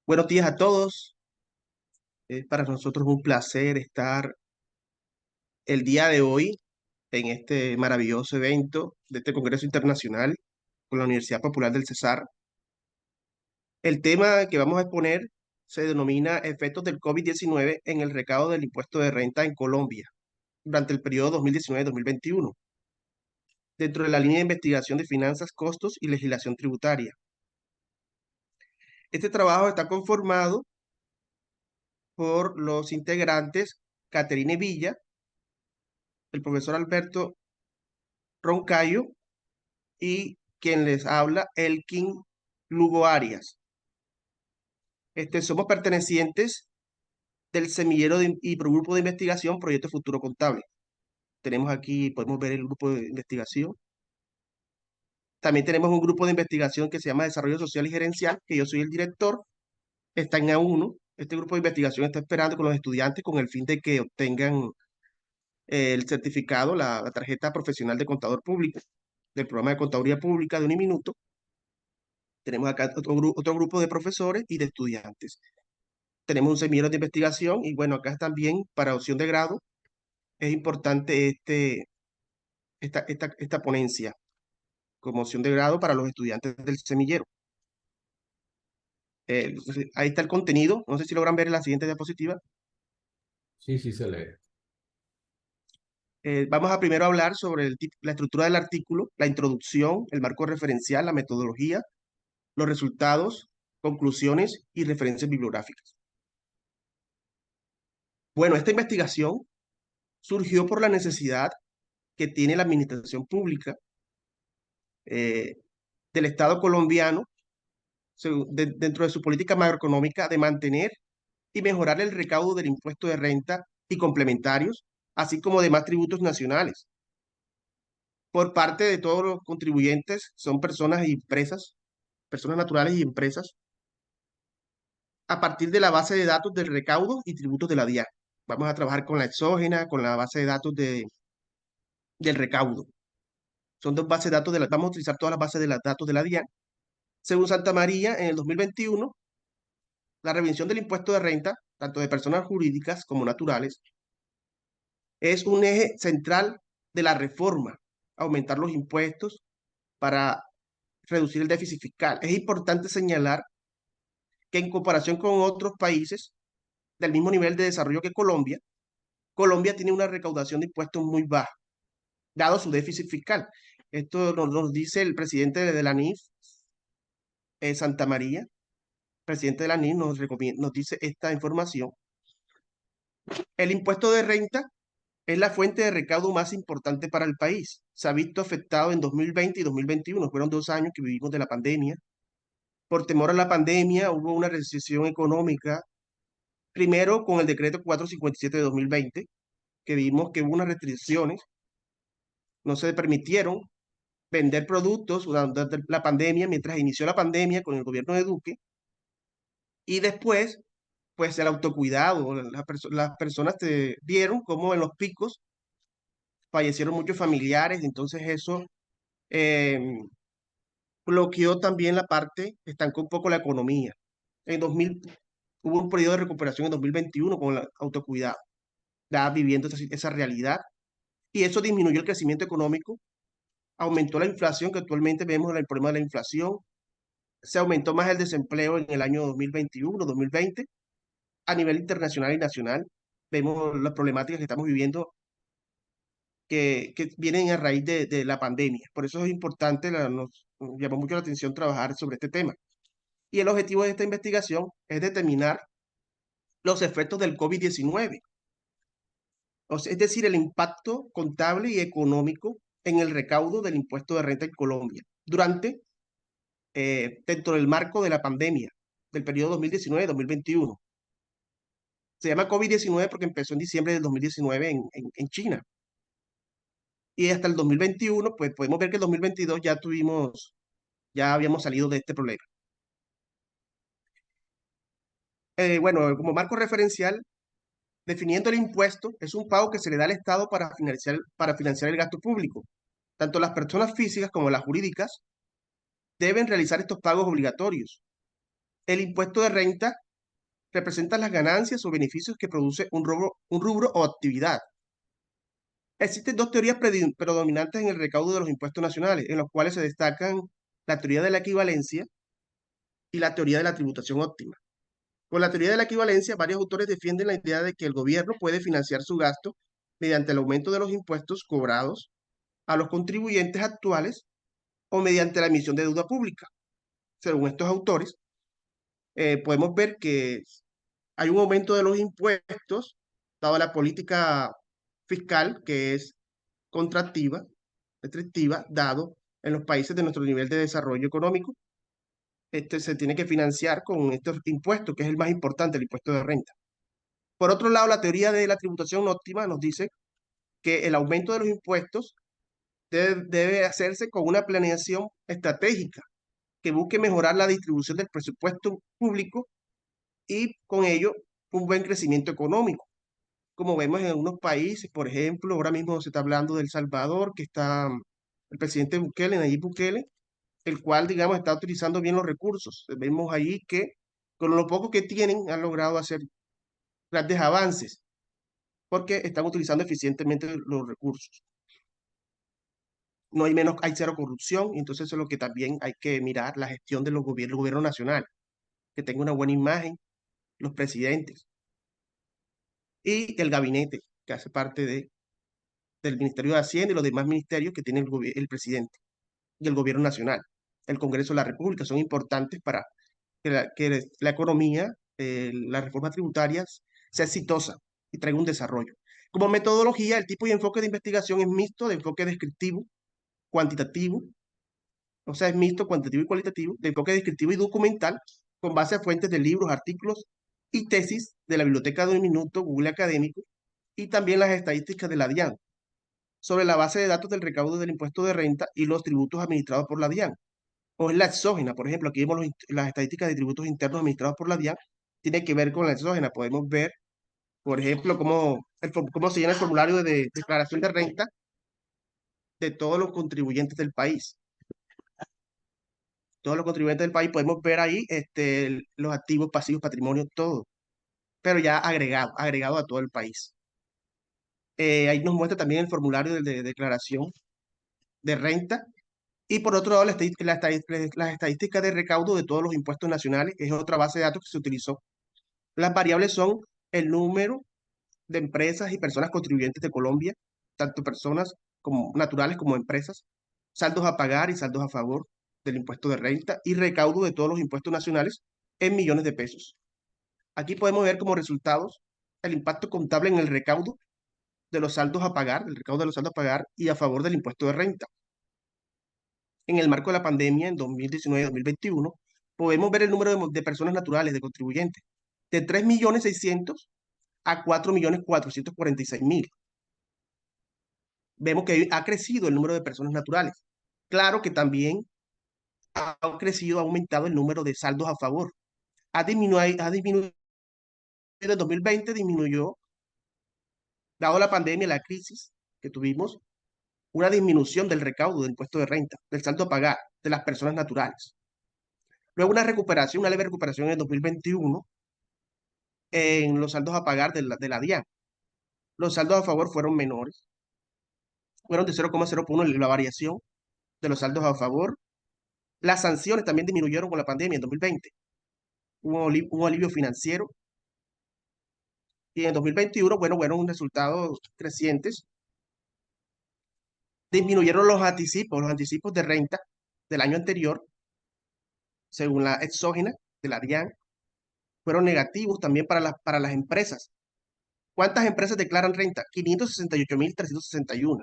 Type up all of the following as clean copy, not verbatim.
Buenos días a todos. Es para nosotros un placer estar el día de hoy en este maravilloso evento de este Congreso Internacional con la Universidad Popular del Cesar. El tema que vamos a exponer se denomina Efectos del COVID-19 en el recaudo del impuesto de renta en Colombia durante el periodo 2019-2021, dentro de la línea de investigación de finanzas, costos y legislación tributaria. Este trabajo está conformado por los integrantes Caterine Villa, el profesor Alberto Roncayo y quien les habla, Elkin Lugo Arias. Somos pertenecientes del semillero y grupo de investigación Proyecto Futuro Contable. Tenemos aquí, podemos ver el grupo de investigación. También tenemos un grupo de investigación que se llama Desarrollo Social y Gerencial, que yo soy el director. Está en A1. Este grupo de investigación está esperando con los estudiantes con el fin de que obtengan el certificado, la tarjeta profesional de contador público, del programa de contaduría pública de Uniminuto. Tenemos acá otro grupo de profesores y de estudiantes. Tenemos un semillero de investigación y bueno, acá también para opción de grado es importante esta ponencia como opción de grado para los estudiantes del semillero. Ahí está el contenido, no sé si logran ver en la siguiente diapositiva. Sí, sí se lee. Vamos a primero hablar sobre la estructura del artículo, la introducción, el marco referencial, la metodología, los resultados, conclusiones y referencias bibliográficas. Bueno, esta investigación surgió por la necesidad que tiene la administración pública eh, del Estado colombiano dentro de su política macroeconómica de mantener y mejorar el recaudo del impuesto de renta y complementarios, así como demás tributos nacionales, por parte de todos los contribuyentes, son personas y empresas, personas naturales y empresas, a partir de la base de datos del recaudo y tributos de la DIAN. Vamos a trabajar con la exógena, con la base de datos del recaudo. Son dos bases de datos, vamos a utilizar todas las bases de datos de la DIAN. Según Santa María, en el 2021, la revisión del impuesto de renta, tanto de personas jurídicas como naturales, es un eje central de la reforma, aumentar los impuestos para reducir el déficit fiscal. Es importante señalar que en comparación con otros países del mismo nivel de desarrollo que Colombia, Colombia tiene una recaudación de impuestos muy baja, dado su déficit fiscal. Esto nos dice el presidente de la NIF, Santa María, presidente de la NIF, nos dice esta información. El impuesto de renta es la fuente de recaudo más importante para el país. Se ha visto afectado en 2020 y 2021. Fueron 2 años que vivimos de la pandemia. Por temor a la pandemia hubo una recesión económica, primero con el decreto 457 de 2020, que vimos que hubo unas restricciones, no se permitieron vender productos durante la pandemia, mientras inició la pandemia con el gobierno de Duque, y después, pues el autocuidado, las personas vieron cómo en los picos fallecieron muchos familiares, entonces eso eh, bloqueó también la parte, estancó un poco la economía. En 2000 hubo un periodo de recuperación en 2021 con el autocuidado, ya viviendo esa realidad, y eso disminuyó el crecimiento económico, aumentó la inflación, que actualmente vemos el problema de la inflación, se aumentó más el desempleo en el año 2021, 2020, a nivel internacional y nacional. Vemos las problemáticas que estamos viviendo que vienen a raíz de la pandemia. Por eso es importante, nos llamó mucho la atención trabajar sobre este tema. Y el objetivo de esta investigación es determinar los efectos del COVID-19, es decir, el impacto contable y económico en el recaudo del impuesto de renta en Colombia dentro del marco de la pandemia del periodo 2019-2021. Se llama COVID-19 porque empezó en diciembre del 2019 en China. Y hasta el 2021, pues podemos ver que el 2022 ya habíamos salido de este problema. Bueno, como marco referencial, definiendo el impuesto, es un pago que se le da al Estado para financiar el gasto público. Tanto las personas físicas como las jurídicas deben realizar estos pagos obligatorios. El impuesto de renta representa las ganancias o beneficios que produce un rubro o actividad. Existen dos teorías predominantes en el recaudo de los impuestos nacionales, en los cuales se destacan la teoría de la equivalencia y la teoría de la tributación óptima. Con la teoría de la equivalencia, varios autores defienden la idea de que el gobierno puede financiar su gasto mediante el aumento de los impuestos cobrados a los contribuyentes actuales o mediante la emisión de deuda pública. Según estos autores, podemos ver que hay un aumento de los impuestos, dado la política fiscal que es contractiva, restrictiva, dado en los países de nuestro nivel de desarrollo económico. Se tiene que financiar con estos impuestos, que es el más importante, el impuesto de renta. Por otro lado, la teoría de la tributación óptima nos dice que el aumento de los impuestos debe hacerse con una planeación estratégica que busque mejorar la distribución del presupuesto público y con ello un buen crecimiento económico. Como vemos en algunos países, por ejemplo, ahora mismo se está hablando de El Salvador, que está el presidente Bukele, Nayib Bukele, el cual, digamos, está utilizando bien los recursos. Vemos ahí que con lo poco que tienen han logrado hacer grandes avances porque están utilizando eficientemente los recursos. No hay menos, hay cero corrupción, y entonces eso es lo que también hay que mirar, la gestión de los gobiernos, el gobierno nacional, que tenga una buena imagen, los presidentes y el gabinete, que hace parte del Ministerio de Hacienda y los demás ministerios que tiene el presidente y el gobierno nacional. El Congreso de la República son importantes para que la economía, las reformas tributarias, sea exitosa y traiga un desarrollo. Como metodología, el tipo y enfoque de investigación es mixto, de enfoque descriptivo, cuantitativo, o sea, es mixto, cuantitativo y cualitativo, de enfoque descriptivo y documental, con base a fuentes de libros, artículos y tesis de la Biblioteca de un Minuto, Google Académico, y también las estadísticas de la DIAN, sobre la base de datos del recaudo del impuesto de renta y los tributos administrados por la DIAN. O es la exógena, por ejemplo, aquí vemos las estadísticas de tributos internos administrados por la DIAN, tiene que ver con la exógena. Podemos ver, por ejemplo, cómo se llena el formulario de declaración de renta de todos los contribuyentes del país. Todos los contribuyentes del país podemos ver ahí los activos, pasivos, patrimonio, todo, pero ya agregado a todo el país. Ahí nos muestra también el formulario de declaración de renta. Y por otro lado, las estadísticas de recaudo de todos los impuestos nacionales es otra base de datos que se utilizó. Las variables son el número de empresas y personas contribuyentes de Colombia, tanto personas como naturales como empresas, saldos a pagar y saldos a favor del impuesto de renta y recaudo de todos los impuestos nacionales en millones de pesos. Aquí podemos ver como resultados el impacto contable en el recaudo de los saldos a pagar, el recaudo de los saldos a pagar y a favor del impuesto de renta. En el marco de la pandemia, en 2019-2021, podemos ver el número de personas naturales, de contribuyentes, de 3.600.000 a 4.446.000. Vemos que ha crecido el número de personas naturales. Claro que también ha crecido, ha aumentado el número de saldos a favor. Ha disminuido en 2020, disminuyó, dado la pandemia, la crisis que tuvimos, una disminución del recaudo del impuesto de renta, del saldo a pagar de las personas naturales. Luego una leve recuperación en el 2021 en los saldos a pagar de la DIAN. Los saldos a favor fueron menores, fueron de 0,01 la variación de los saldos a favor. Las sanciones también disminuyeron con la pandemia en 2020. Hubo un alivio financiero. Y en 2021, bueno, fueron resultados crecientes. Disminuyeron los anticipos de renta del año anterior, según la exógena de la DIAN, fueron negativos también para las empresas. ¿Cuántas empresas declaran renta? 568.361,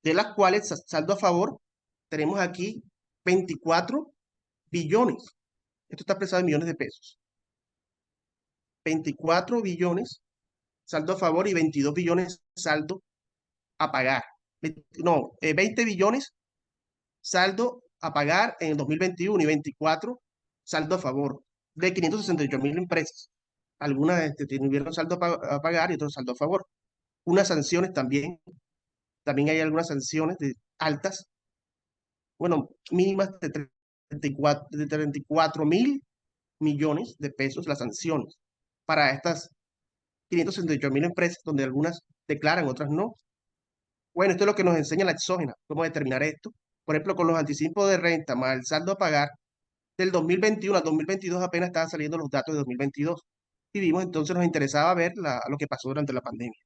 de las cuales saldo a favor tenemos aquí 24 billones. Esto está expresado en millones de pesos. 24 billones saldo a favor y 22 billones saldo a pagar. No, 20 billones saldo a pagar en el 2021 y 24 saldo a favor de 568.000 empresas. Algunas tuvieron saldo a pagar y otros saldo a favor. Unas sanciones también hay algunas sanciones altas, bueno, mínimas de 34.000 millones de pesos las sanciones para estas 568.000 empresas, donde algunas declaran, otras no. Bueno, esto es lo que nos enseña la exógena, cómo determinar esto. Por ejemplo, con los anticipos de renta más el saldo a pagar, del 2021 al 2022 apenas estaban saliendo los datos de 2022. Y vimos, entonces nos interesaba ver lo que pasó durante la pandemia.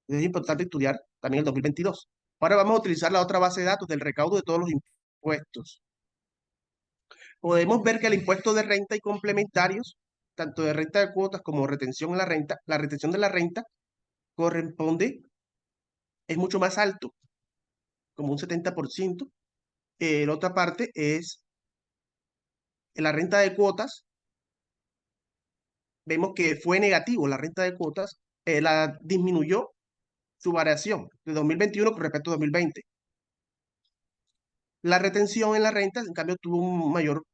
Es importante estudiar también el 2022. Ahora vamos a utilizar la otra base de datos del recaudo de todos los impuestos. Podemos ver que el impuesto de renta y complementarios, tanto de renta de cuotas como retención a la retención de la renta corresponde, es mucho más alto, como un 70%. La otra parte es la renta de cuotas. Vemos que fue negativo la renta de cuotas, la disminuyó su variación de 2021 con respecto a 2020. La retención en la renta, en cambio, tuvo un mayor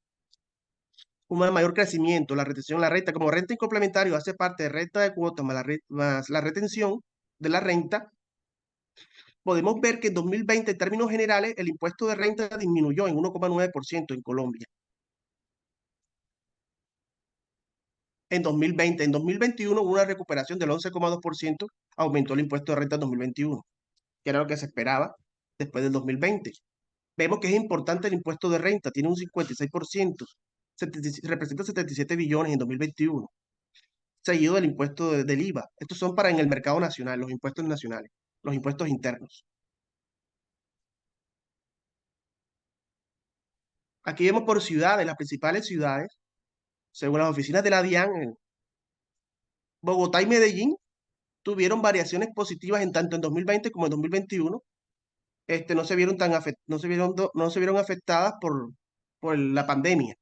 crecimiento. La retención en la renta, como renta y complementario hace parte de renta de cuotas más la retención de la renta, podemos ver que en 2020, en términos generales, el impuesto de renta disminuyó en 1,9% en Colombia. En 2020, en 2021 hubo una recuperación del 11,2%, aumentó el impuesto de renta en 2021, que era lo que se esperaba después del 2020. Vemos que es importante el impuesto de renta, tiene un 56%, representa 77 billones en 2021, seguido del impuesto del IVA. Estos son para en el mercado nacional, los impuestos nacionales, los impuestos internos. Aquí vemos por ciudades, las principales ciudades, según las oficinas de la DIAN, Bogotá y Medellín tuvieron variaciones positivas en tanto en 2020 como en 2021. No se vieron no se vieron afectadas por la pandemia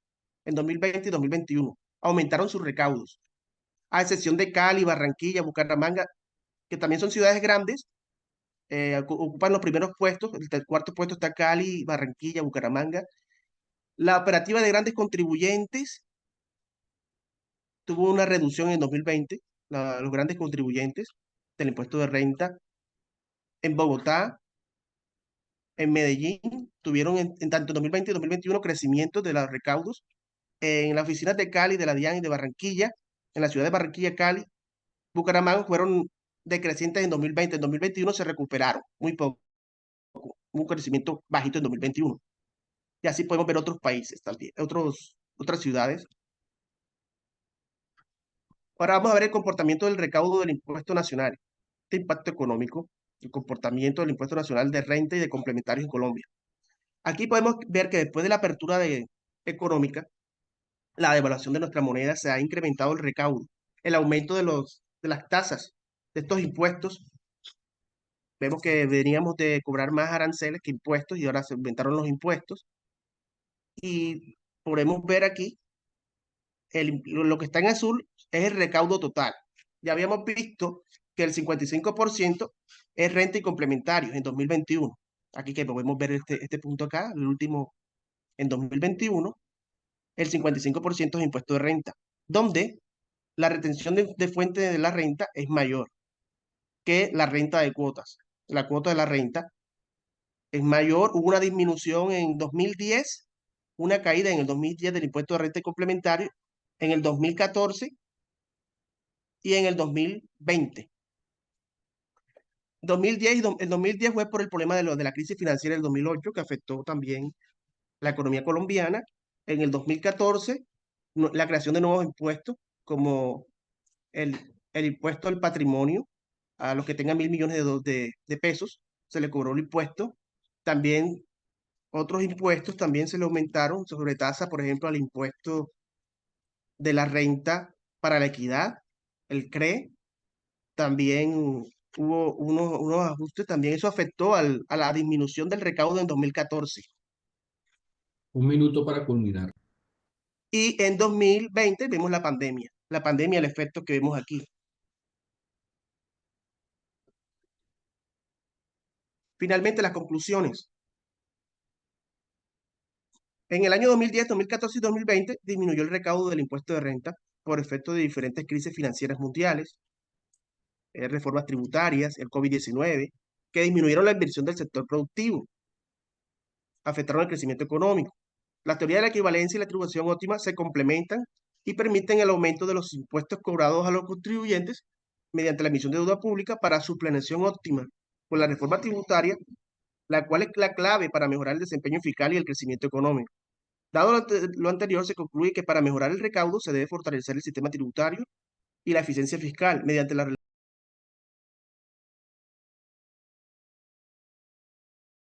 en 2020 y 2021. Aumentaron sus recaudos, a excepción de Cali, Barranquilla, Bucaramanga, que también son ciudades grandes, ocupan los primeros puestos. El cuarto puesto está Cali, Barranquilla, Bucaramanga. La operativa de grandes contribuyentes tuvo una reducción en 2020, los grandes contribuyentes del impuesto de renta en Bogotá, en Medellín, tuvieron en tanto en 2020 y 2021 crecimiento de los recaudos. En las oficinas de Cali, de la DIAN y de Barranquilla, en la ciudad de Barranquilla, Cali, Bucaramanga, fueron decrecientes en 2020. En 2021 se recuperaron muy poco, un crecimiento bajito en 2021. Y así podemos ver otros países también, otras ciudades. Ahora vamos a ver el comportamiento del recaudo del impuesto nacional, este impacto económico, el comportamiento del impuesto nacional de renta y de complementarios en Colombia. Aquí podemos ver que después de la apertura económica, la devaluación de nuestra moneda, se ha incrementado el recaudo, el aumento de las tasas de estos impuestos. Vemos que veníamos de cobrar más aranceles que impuestos y ahora se aumentaron los impuestos. Y podemos ver aquí, lo que está en azul es el recaudo total. Ya habíamos visto que el 55% es renta y complementarios en 2021. Aquí que podemos ver este punto acá, el último, en 2021, el 55% es impuesto de renta, donde la retención de fuente de la renta es mayor que la renta de cuotas. La cuota de la renta es mayor. Hubo una disminución en 2010, una caída en el 2010 del impuesto de renta complementario, en el 2014 y en el 2020. El 2010 fue por el problema de la crisis financiera del 2008, que afectó también la economía colombiana. En el 2014, la creación de nuevos impuestos, como el impuesto al patrimonio, a los que tengan 1.000 millones de pesos, se le cobró el impuesto. También otros impuestos también se le aumentaron sobre tasa, por ejemplo, al impuesto de la renta para la equidad, el CRE. También hubo unos ajustes, también eso afectó a la disminución del recaudo en 2014. Un minuto para culminar. Y en 2020 vemos la pandemia, el efecto que vemos aquí. Finalmente, las conclusiones. En el año 2010, 2014 y 2020 disminuyó el recaudo del impuesto de renta por efecto de diferentes crisis financieras mundiales, reformas tributarias, el COVID-19, que disminuyeron la inversión del sector productivo, afectaron el crecimiento económico. Las teorías de la equivalencia y la atribución óptima se complementan y permiten el aumento de los impuestos cobrados a los contribuyentes mediante la emisión de deuda pública para su planeación óptima. Con la reforma tributaria, la cual es la clave para mejorar el desempeño fiscal y el crecimiento económico. Dado lo anterior, se concluye que para mejorar el recaudo se debe fortalecer el sistema tributario y la eficiencia fiscal mediante la